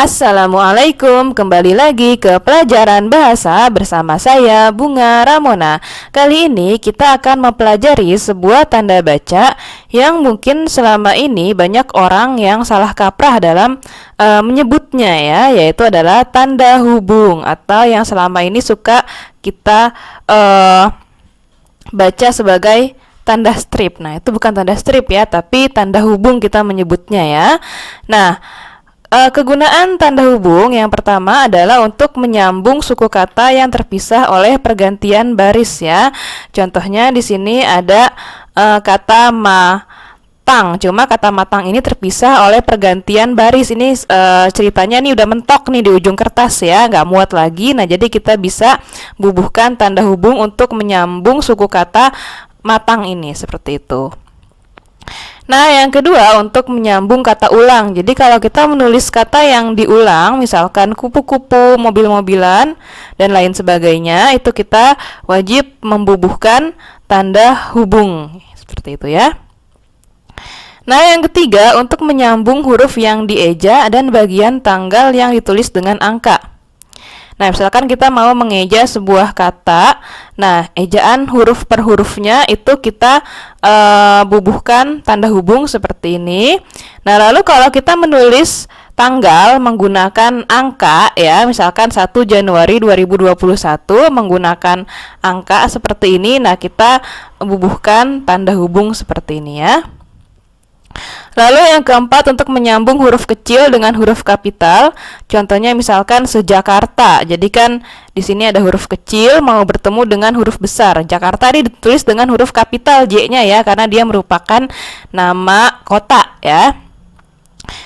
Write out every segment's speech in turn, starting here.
Assalamualaikum, kembali lagi ke pelajaran bahasa bersama saya Bunga Ramona. Kali ini kita akan mempelajari sebuah tanda baca yang mungkin selama ini banyak orang yang salah kaprah dalam menyebutnya ya, yaitu adalah tanda hubung atau yang selama ini suka kita baca sebagai tanda strip. Nah, itu bukan tanda strip ya, tapi tanda hubung kita menyebutnya ya. Nah, kegunaan tanda hubung yang pertama adalah untuk menyambung suku kata yang terpisah oleh pergantian baris ya. Contohnya di sini ada kata matang. Cuma kata matang ini terpisah oleh pergantian baris. Ini ceritanya nih udah mentok nih di ujung kertas ya, nggak muat lagi. Nah, jadi kita bisa bubuhkan tanda hubung untuk menyambung suku kata matang ini seperti itu. Nah, yang kedua untuk menyambung kata ulang. Jadi kalau kita menulis kata yang diulang, misalkan kupu-kupu, mobil-mobilan, dan lain sebagainya, itu kita wajib membubuhkan tanda hubung. Seperti itu ya. Nah, yang ketiga untuk menyambung huruf yang dieja dan bagian tanggal yang ditulis dengan angka. Nah, misalkan kita mau mengeja sebuah kata, nah, ejaan huruf per hurufnya itu kita bubuhkan tanda hubung seperti ini. Nah, lalu kalau kita menulis tanggal menggunakan angka ya, misalkan 1 Januari 2021 menggunakan angka seperti ini, nah kita bubuhkan tanda hubung seperti ini ya. Lalu yang keempat untuk menyambung huruf kecil dengan huruf kapital. Contohnya misalkan sejakarta. Jadi kan di sini ada huruf kecil mau bertemu dengan huruf besar. Jakarta ini ditulis dengan huruf kapital J-nya ya, karena dia merupakan nama kota ya.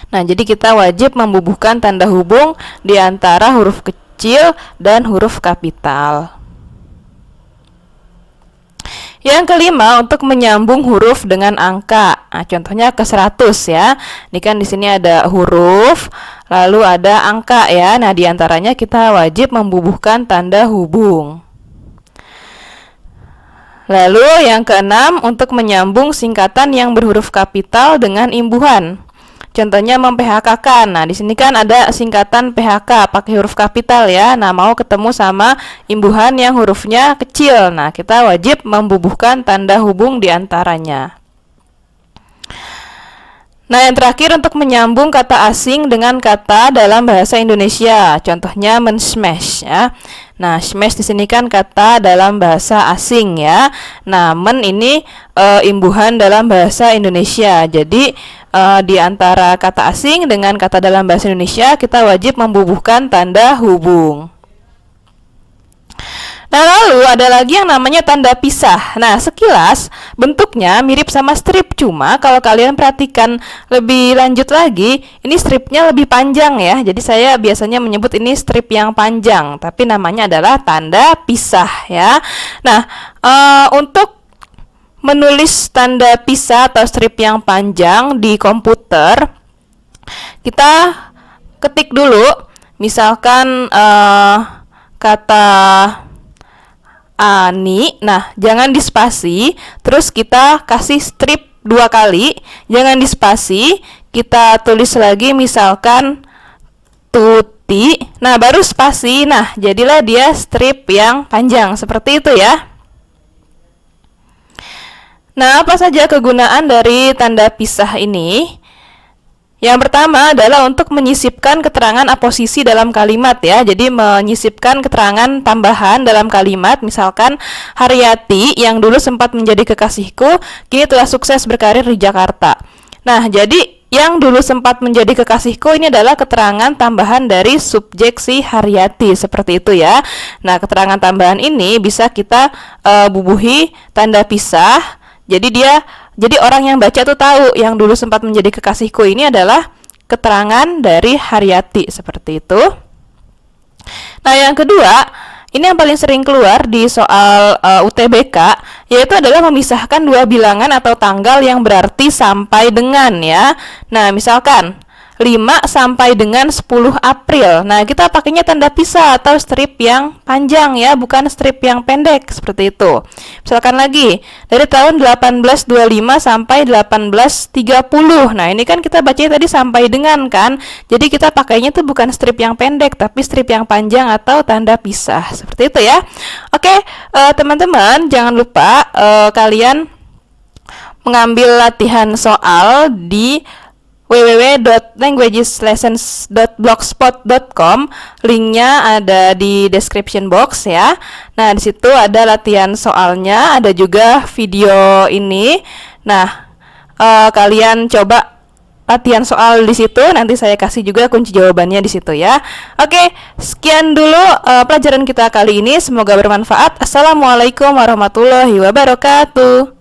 Nah, jadi kita wajib membubuhkan tanda hubung di antara huruf kecil dan huruf kapital. Yang kelima untuk menyambung huruf dengan angka. Nah, contohnya ke 100 ya. Ini kan di sini ada huruf, lalu ada angka ya. Nah, di antaranya kita wajib membubuhkan tanda hubung. Lalu yang keenam untuk menyambung singkatan yang berhuruf kapital dengan imbuhan. Contohnya mem-PHK-kan. Nah, di sini kan ada singkatan PHK pakai huruf kapital ya. Nah, mau ketemu sama imbuhan yang hurufnya kecil. Nah, kita wajib membubuhkan tanda hubung di antaranya. Nah, yang terakhir untuk menyambung kata asing dengan kata dalam bahasa Indonesia. Contohnya men-smash ya. Nah, smash di sini kan kata dalam bahasa asing ya. Nah, men ini imbuhan dalam bahasa Indonesia. Jadi di antara kata asing dengan kata dalam bahasa Indonesia kita wajib membubuhkan tanda hubung. Nah, lalu ada lagi yang namanya tanda pisah. Nah, sekilas bentuknya mirip sama strip, cuma kalau kalian perhatikan lebih lanjut lagi, ini stripnya lebih panjang ya. Jadi saya biasanya menyebut ini strip yang panjang, tapi namanya adalah tanda pisah ya. Nah, untuk menulis tanda pisah atau strip yang panjang di komputer, kita ketik dulu, misalkan kata ani, nah jangan dispasi, terus kita kasih strip 2 kali, jangan dispasi, kita tulis lagi misalkan tuti, nah baru spasi, nah jadilah dia strip yang panjang, seperti itu ya. Nah, apa saja kegunaan dari tanda pisah ini? Yang pertama adalah untuk menyisipkan keterangan aposisi dalam kalimat ya. Jadi menyisipkan keterangan tambahan dalam kalimat. Misalkan Haryati yang dulu sempat menjadi kekasihku, kini telah sukses berkarir di Jakarta. Nah, jadi yang dulu sempat menjadi kekasihku ini adalah keterangan tambahan dari subjek si Haryati, seperti itu ya. Nah, keterangan tambahan ini bisa kita bubuhi tanda pisah. Jadi orang yang baca tuh tahu yang dulu sempat menjadi kekasihku ini adalah keterangan dari Haryati, seperti itu. Nah, yang kedua, ini yang paling sering keluar di soal UTBK, yaitu adalah memisahkan dua bilangan atau tanggal yang berarti sampai dengan ya. Nah, misalkan 5 sampai dengan 10 April. Nah, kita pakainya tanda pisah atau strip yang panjang ya, bukan strip yang pendek seperti itu. Misalkan lagi, dari tahun 1825 sampai 1830. Nah, ini kan kita bacanya tadi sampai dengan kan. Jadi kita pakainya tuh bukan strip yang pendek, tapi strip yang panjang atau tanda pisah. Seperti itu ya. Oke, teman-teman, jangan lupa kalian mengambil latihan soal di www.languageslessons.blogspot.com. Linknya ada di description box ya. Nah, di situ ada latihan soalnya, ada juga video ini. Nah, kalian coba latihan soal di situ. Nanti saya kasih juga kunci jawabannya di situ ya. Oke, sekian dulu pelajaran kita kali ini. Semoga bermanfaat. Assalamualaikum warahmatullahi wabarakatuh.